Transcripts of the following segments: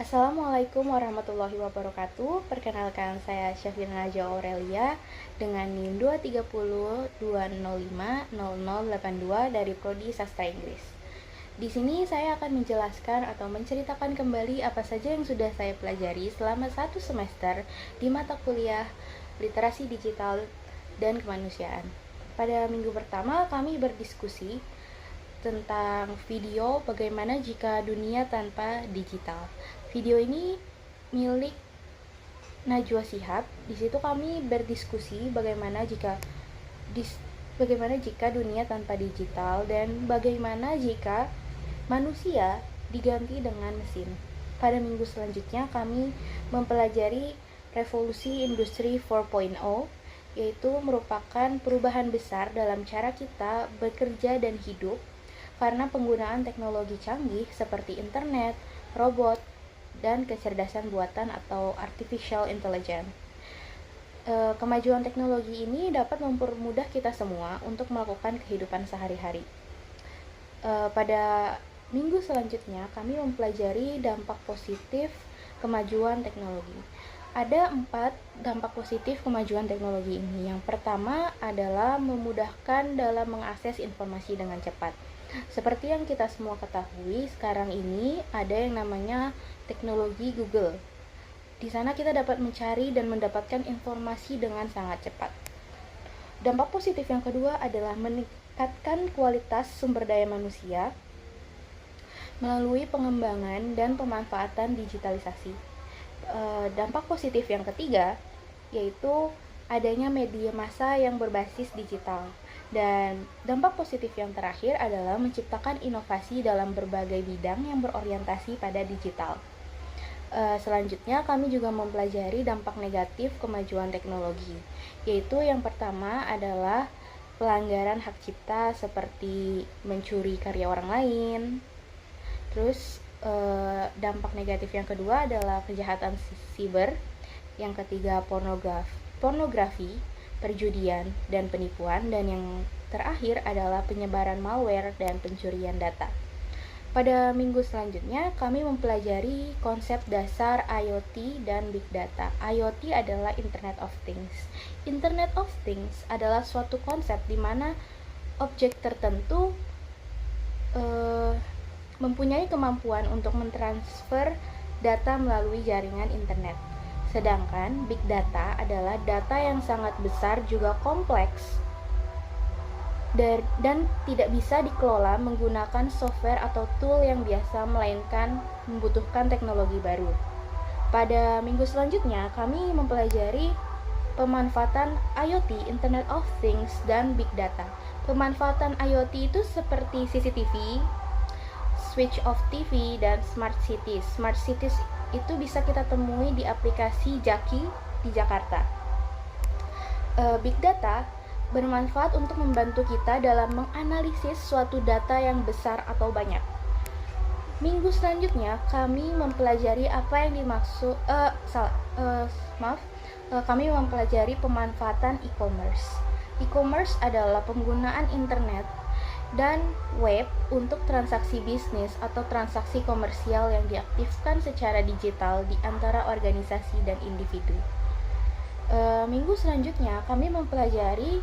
Assalamualaikum warahmatullahi wabarakatuh. Perkenalkan, saya Syafina Najwa Aurelia dengan NIM 23020500082 dari Prodi Sastra Inggris. Di sini saya akan menjelaskan atau menceritakan kembali apa saja yang sudah saya pelajari selama 1 semester di mata kuliah Literasi Digital dan Kemanusiaan. Pada minggu pertama kami berdiskusi tentang video bagaimana jika dunia tanpa digital. Video ini milik Najwa Shihab. Di situ kami berdiskusi bagaimana jika dunia tanpa digital dan bagaimana jika manusia diganti dengan mesin. Pada minggu selanjutnya kami mempelajari revolusi industri 4.0, yaitu merupakan perubahan besar dalam cara kita bekerja dan hidup karena penggunaan teknologi canggih seperti internet, robot, dan kecerdasan buatan atau artificial intelligence. Kemajuan teknologi ini dapat mempermudah kita semua untuk melakukan kehidupan sehari-hari. Pada minggu selanjutnya kami mempelajari dampak positif kemajuan teknologi. Ada 4 dampak positif kemajuan teknologi ini. Yang pertama adalah memudahkan dalam mengakses informasi dengan cepat. Seperti yang kita semua ketahui, sekarang ini ada yang namanya teknologi Google. Di sana kita dapat mencari dan mendapatkan informasi dengan sangat cepat. Dampak positif yang kedua adalah meningkatkan kualitas sumber daya manusia melalui pengembangan dan pemanfaatan digitalisasi. Dampak positif yang ketiga yaitu adanya media massa yang berbasis digital. Dan dampak positif yang terakhir adalah menciptakan inovasi dalam berbagai bidang yang berorientasi pada digital. Selanjutnya kami juga mempelajari dampak negatif kemajuan teknologi, yaitu yang pertama adalah pelanggaran hak cipta seperti mencuri karya orang lain. Terus dampak negatif yang kedua adalah kejahatan siber. Yang ketiga pornografi, perjudian, dan penipuan. Dan yang terakhir adalah penyebaran malware dan pencurian data. Pada minggu selanjutnya kami mempelajari konsep dasar IoT dan Big Data. IoT adalah Internet of Things. Internet of Things adalah suatu konsep di mana objek tertentu mempunyai kemampuan untuk mentransfer data melalui jaringan internet. Sedangkan Big Data adalah data yang sangat besar juga kompleks dan tidak bisa dikelola menggunakan software atau tool yang biasa, melainkan membutuhkan teknologi baru. Pada minggu selanjutnya kami mempelajari pemanfaatan IoT, Internet of Things, dan Big Data. Pemanfaatan IoT itu seperti CCTV, switch off TV, dan smart cities. Smart cities itu bisa kita temui di aplikasi Jaki di Jakarta. Big Data bermanfaat untuk membantu kita dalam menganalisis suatu data yang besar atau banyak. Minggu selanjutnya kami mempelajari apa yang dimaksud kami mempelajari pemanfaatan e-commerce. E-commerce adalah penggunaan internet dan web untuk transaksi bisnis atau transaksi komersial yang diaktifkan secara digital di antara organisasi dan individu. Minggu selanjutnya kami mempelajari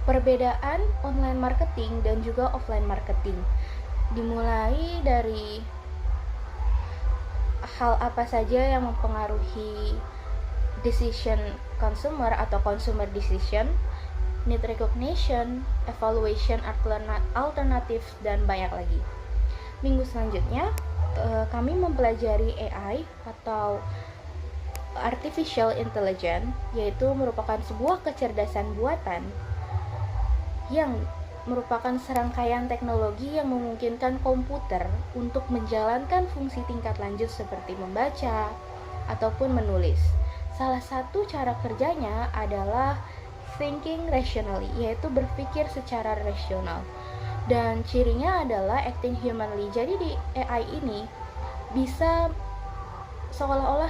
perbedaan online marketing dan juga offline marketing. Dimulai dari hal apa saja yang mempengaruhi decision consumer atau consumer decision, need recognition, evaluation alternatif, dan banyak lagi. Minggu selanjutnya kami mempelajari AI atau artificial intelligence, yaitu merupakan sebuah kecerdasan buatan yang merupakan serangkaian teknologi yang memungkinkan komputer untuk menjalankan fungsi tingkat lanjut seperti membaca ataupun menulis. Salah satu cara kerjanya adalah thinking rationally, yaitu berpikir secara rasional. Dan cirinya adalah acting humanly. Jadi di AI ini bisa seolah-olah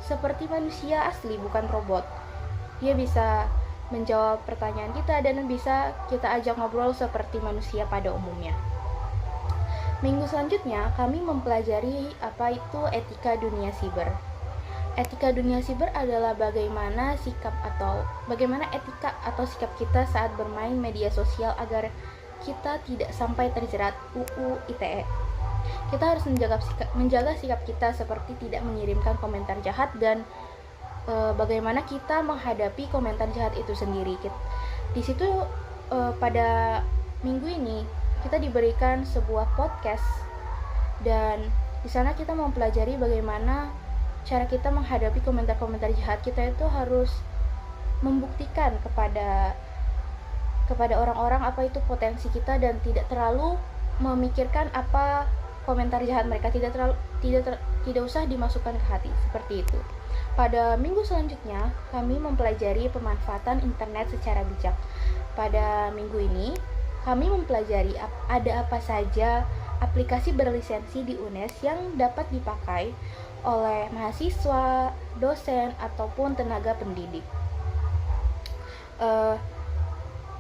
seperti manusia asli, bukan robot. Dia bisa menjawab pertanyaan kita dan bisa kita ajak ngobrol seperti manusia pada umumnya. Minggu selanjutnya kami mempelajari apa itu etika dunia siber. Etika dunia siber adalah bagaimana etika atau sikap kita saat bermain media sosial agar kita tidak sampai terjerat UU ITE. Kita harus menjaga sikap kita seperti tidak mengirimkan komentar jahat dan bagaimana kita menghadapi komentar jahat itu sendiri. Di situ pada minggu ini kita diberikan sebuah podcast dan di sana kita mempelajari bagaimana cara kita menghadapi komentar-komentar jahat. Kita itu harus membuktikan kepada orang-orang apa itu potensi kita dan tidak terlalu memikirkan apa komentar jahat mereka, tidak usah dimasukkan ke hati, seperti itu. Pada minggu selanjutnya kami mempelajari pemanfaatan internet secara bijak. Pada minggu ini kami mempelajari ada apa saja aplikasi berlisensi di UNES yang dapat dipakai oleh mahasiswa, dosen, ataupun tenaga pendidik.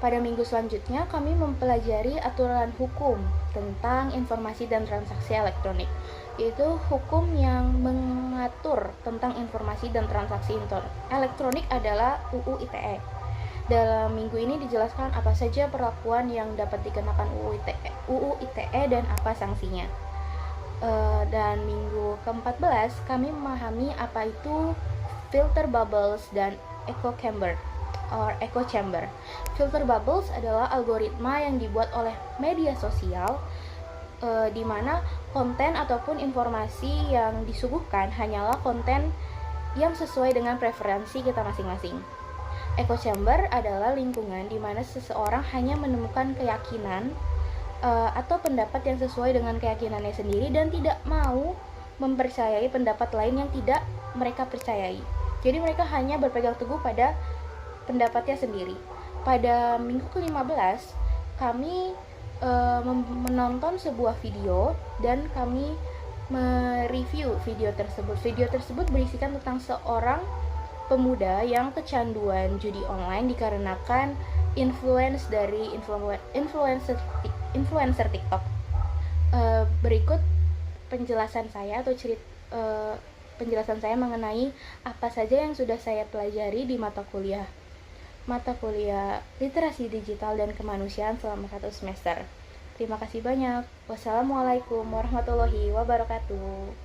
Pada minggu selanjutnya kami mempelajari aturan hukum tentang informasi dan transaksi elektronik, yaitu hukum yang mengatur tentang informasi dan transaksi elektronik adalah UU ITE. Dalam minggu ini dijelaskan apa saja perlakuan yang dapat dikenakan UU ITE dan apa sanksinya. Dan minggu ke-14 kami memahami apa itu filter bubbles dan echo chamber. Filter bubbles adalah algoritma yang dibuat oleh media sosial di mana konten ataupun informasi yang disuguhkan hanyalah konten yang sesuai dengan preferensi kita masing-masing. Echo chamber adalah lingkungan di mana seseorang hanya menemukan keyakinan atau pendapat yang sesuai dengan keyakinannya sendiri dan tidak mau mempercayai pendapat lain yang tidak mereka percayai. Jadi mereka hanya berpegang teguh pada pendapatnya sendiri. Pada minggu ke-15 kami menonton sebuah video dan kami mereview video tersebut. Video tersebut berisikan tentang seorang pemuda yang kecanduan judi online dikarenakan influence dari influencer TikTok. Berikut penjelasan saya penjelasan saya mengenai apa saja yang sudah saya pelajari di mata kuliah Literasi Digital dan Kemanusiaan selama 1 semester. Terima kasih banyak. Wassalamualaikum warahmatullahi wabarakatuh.